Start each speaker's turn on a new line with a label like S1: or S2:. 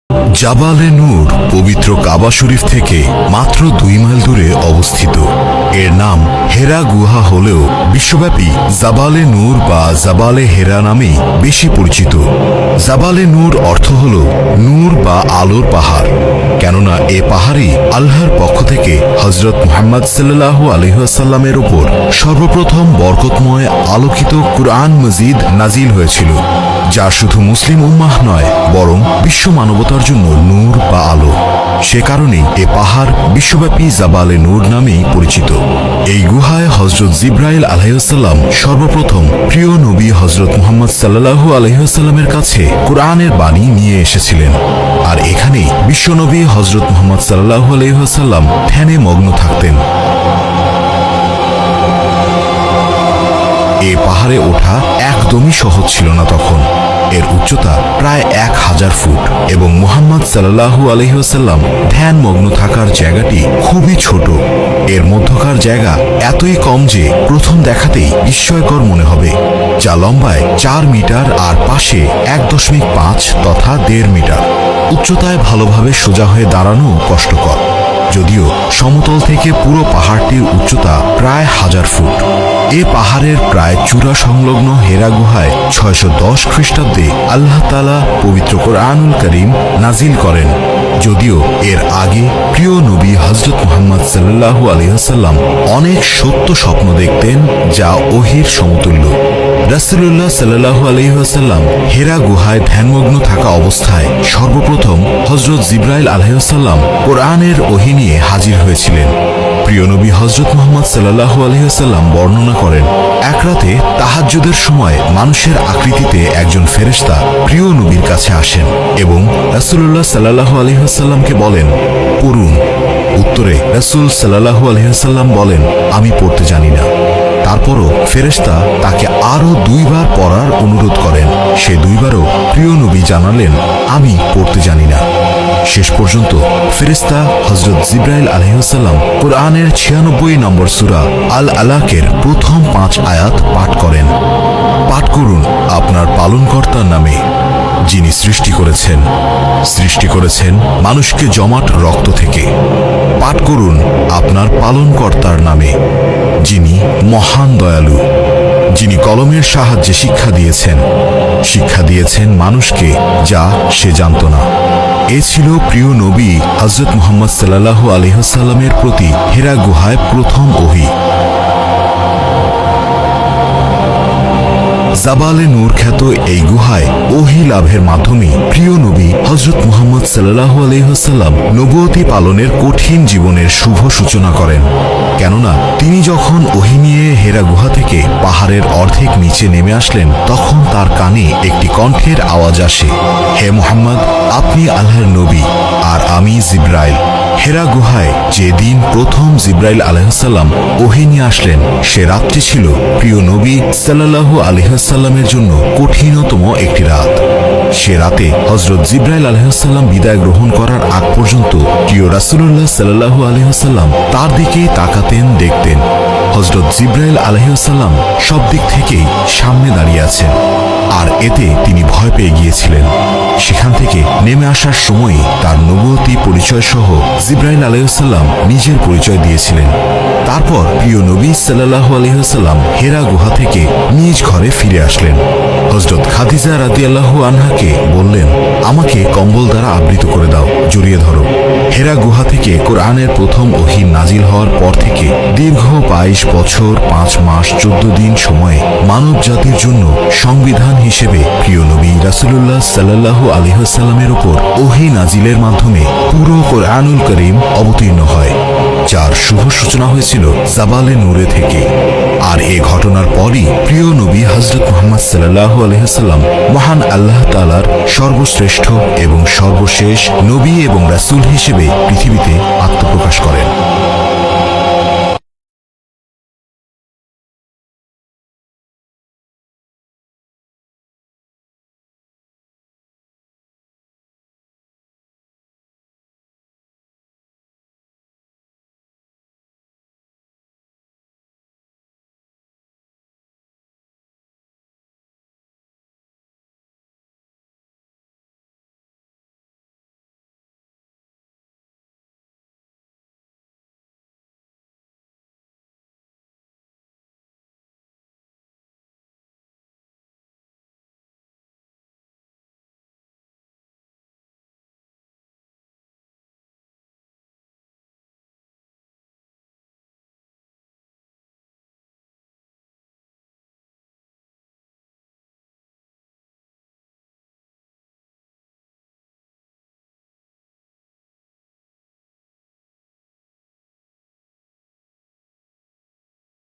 S1: জাবালে নূর পবিত্র কাবা শরীফ থেকে মাত্র 2 মাইল দূরে অবস্থিত। এর নাম হেরা গুহা হলেও বিশ্বব্যাপী জাবালে নূর বা জাবালে হেরা নামেই বেশি পরিচিত। জাবালে নূর অর্থ হল নূর বা আলোর পাহাড়, কেননা এ পাহাড়ই আল্লাহর পক্ষ থেকে হযরত মুহাম্মদ সাল্লাল্লাহু আলাইহি ওয়াসাল্লামের উপর সর্বপ্রথম বরকতময় আলোকিত কুরআন মজিদ নাজিল হয়েছিল, যা শুধু মুসলিম উম্মাহ নয় বরং বিশ্ব মানবতার জন্য নূর বা আলো। সে কারণেই এ পাহাড় বিশ্বব্যাপী জাবালে নূর নামেই পরিচিত। এই গুহায় হযরত জিবরাইল আলাইহিস সালাম সর্বপ্রথম প্রিয় নবী হযরত মুহাম্মদ সাল্লাল্লাহু আলাইহি ওয়াসাল্লামের কাছে কুরআনের বাণী নিয়ে এসেছিলেন, আর এখানেই বিশ্বনবী হযরত মুহাম্মদ সাল্লাল্লাহু আলাইহি ওয়াসাল্লাম ধ্যানে মগ্ন থাকতেন। এ পাহাড়ে ওঠা একদমই সহজ ছিল না তখন। এর উচ্চতা প্রায় 1000 ফুট এবং মুহাম্মদ সাল্লাল্লাহু আলাইহি ওয়াসাল্লাম ধ্যান মগ্ন থাকার জায়গাটি খুবই ছোট। এর মধ্যকার জায়গা এতই কম যে প্রথম দেখাতেই বিস্ময়কর মনে হবে, যা লম্বায় 4 মিটার আর পাশে 1.5 তথা 1.5 মিটার। উচ্চতায় ভালোভাবে সোজা হয়ে দাঁড়ানো কষ্টকর, যদিও সমতল থেকে পুরো পাহাড়টির উচ্চতা প্রায় 1000 ফুট। এ পাহাড়ের প্রায় চূড়া সংলগ্ন হেরা গুহায় 610 খ্রিস্টাব্দে আল্লাহ তাআলা পবিত্র কোরআনুল কারীম নাজিল করেন। যদিও এর আগে প্রিয় নবী হযরত মুহাম্মদ সাল্লাল্লাহু আলাইহি ওয়াসাল্লাম অনেক সত্য স্বপ্ন দেখতেন, যা ওহীর সমতুল্য। রাসূলুল্লাহ সাল্লাল্লাহু আলাইহি ওয়াসাল্লাম হেরা গুহায় ধ্যানমগ্ন থাকা অবস্থায় সর্বপ্রথম হযরত জিবরাইল আলাইহিস সালাম কোরআনের ওহী নিয়ে হাজির হয়েছিলেন। প্রিয় নবী হযরত মুহাম্মদ সাল্লাল্লাহু আলাইহি ওয়াসাল্লাম বর্ণনা করেন, এক রাতে তাহাজ্জুদের সময় মানুষের আকৃতিতে একজন ফেরেশতা প্রিয় নবীর কাছে আসেন এবং রাসূলুল্লাহ সাল্লাল্লাহু আলাইহি ওয়াসাল্লামকে বলেন, পড়ুন। উত্তরে রাসূল সাল্লাল্লাহু আলাইহি ওয়াসাল্লাম বলেন, আমি পড়তে জানি না। তারপরও ফেরেশতা তাকে আরো 2 বার পড়ার অনুরোধ করেন। সে 2 বারও প্রিয় নবী জানালেন, আমি পড়তে জানি না। শেষ পর্যন্ত ফেরেশতা হযরত জিবরাইল আলাইহিস সালাম কোরআনের 96 নম্বর সূরা আল আলাকের প্রথম 5 আয়াত পাঠ করেন। পাঠ করুন আপনার পালনকর্তার নামে, যিনি সৃষ্টি করেছেন মানুষকে জমাট রক্ত থেকে। পাঠ করুন আপনার পালনকর্তার নামে, যিনি মহান দয়ালু, যিনি কলমের সাহায্যে শিক্ষা দিয়েছেন মানুষকে যা সে জানত না। এ ছিল প্রিয় নবী হযরত মুহাম্মদ সাল্লাল্লাহু আলাইহি ওয়াসাল্লামের প্রতি হেরা গুহায় প্রথম ওহী। জাবালে নূর খ্যাত এই গুহায় ওহী লাভের মাধ্যমে প্রিয় নবী হযরত মুহাম্মদ সাল্লাল্লাহু আলাইহি ওয়াসাল্লাম নবুয়তি পালনের কঠিন জীবনের শুভ সূচনা করেন। কেননা তিনি যখন ওহী নিয়ে হেরা গুহা থেকে পাহাড়ের অর্ধেক নিচে নেমে আসলেন, তখন তার কানে একটি কণ্ঠের আওয়াজ আসে, হে মুহাম্মদ, আপনি আল্লাহর নবী আর আমি জিবরাইল। হেরা গুহায় যেদিন প্রথম জিবরাইল আলাইহিস সালাম ওহী নিয়ে আসলেন, সে রাতটি ছিল প্রিয় নবী সাল্লাল্লাহু আলাইহি ওয়াসাল্লামের জন্য কঠিনতম একটি রাত। সে রাতে হযরত জিবরাইল আলাইহিস সালাম বিদায় গ্রহণ করার আগ পর্যন্ত প্রিয় রাসূলুল্লাহ সাল্লাল্লাহু আলাইহি ওয়াসাল্লাম তার দিকেই তাকাতেন, দেখতেন। হযরত জিবরাইল আলাইহিস সালাম সব দিক থেকেই সামনে দাঁড়িয়ে আছেন, আর এতে তিনি ভয় পেয়ে গিয়েছিলেন। সেখান থেকে নেমে আসার সময় তার নবুয়তি পরিচয় সহ জিবরাইল আলাইহিস সালাম নিজের পরিচয় দিয়েছিলেন। তারপর প্রিয় নবী সাল্লাল্লাহু আলাইহি ওয়াসাল্লাম হেরা গুহা থেকে নিজ ঘরে ফিরে আসলেন। হযরত খাদিজা রাদিয়াল্লাহু আনহাকে বললেন, আমাকে কম্বল দ্বারা আবৃত করে দাও, জড়িয়ে ধরো। হেরা গুহা থেকে কোরআনের প্রথম ওহী নাজিল হওয়ার পর থেকে দীর্ঘ 22 বছর 5 মাস 14 দিন সময়ে মানব জাতির জন্য সংবিধান হিসেবে প্রিয় নবী রাসূলুল্লাহ সাল্লাল্লাহু আলাইহি ওয়াসাল্লামের উপর ওহী নাজিলের মাধ্যমে পুরো কোরআনুল কারীম অবতীর্ণ হয়, যার শুভ সূচনা হয়েছিল জাবালে নূরে থেকে। আর এ ঘটনার পরই প্রিয় নবী হযরত মুহাম্মদ সাল্লাল্লাহু আলাইহি ওয়াসাল্লাম মহান আল্লাহ তাআলার সর্বশ্রেষ্ঠ এবং সর্বশেষ নবী এবং রাসূল হিসেবে পৃথিবীতে আত্মপ্রকাশ করেন।